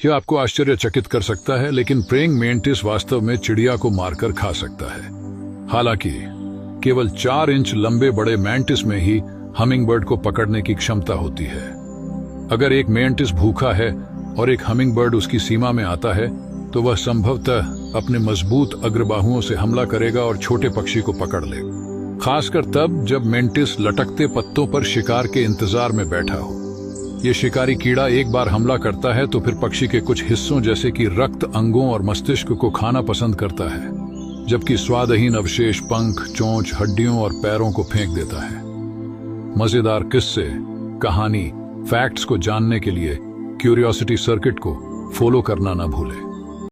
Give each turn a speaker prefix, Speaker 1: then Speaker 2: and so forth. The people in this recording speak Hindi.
Speaker 1: यह आपको आश्चर्यचकित कर सकता है, लेकिन प्रेइंग मेंटिस वास्तव में चिड़िया को मारकर खा सकता है। हालांकि केवल 4 इंच लंबे बड़े मेंटिस में ही हमिंगबर्ड को पकड़ने की क्षमता होती है। अगर एक मेंटिस भूखा है और एक हमिंगबर्ड उसकी सीमा में आता है, तो वह संभवतः अपने मजबूत अग्रबाहुओं से हमला करेगा और छोटे पक्षी को पकड़ ले, खासकर तब जब मेंटिस लटकते पत्तों पर शिकार के इंतजार में बैठा हो। ये शिकारी कीड़ा एक बार हमला करता है तो फिर पक्षी के कुछ हिस्सों जैसे कि रक्त, अंगों और मस्तिष्क को खाना पसंद करता है, जबकि स्वादहीन अवशेष पंख, चोंच, हड्डियों और पैरों को फेंक देता है। मजेदार किस्से, कहानी, फैक्ट्स को जानने के लिए क्यूरियोसिटी सर्किट को फॉलो करना न भूलें।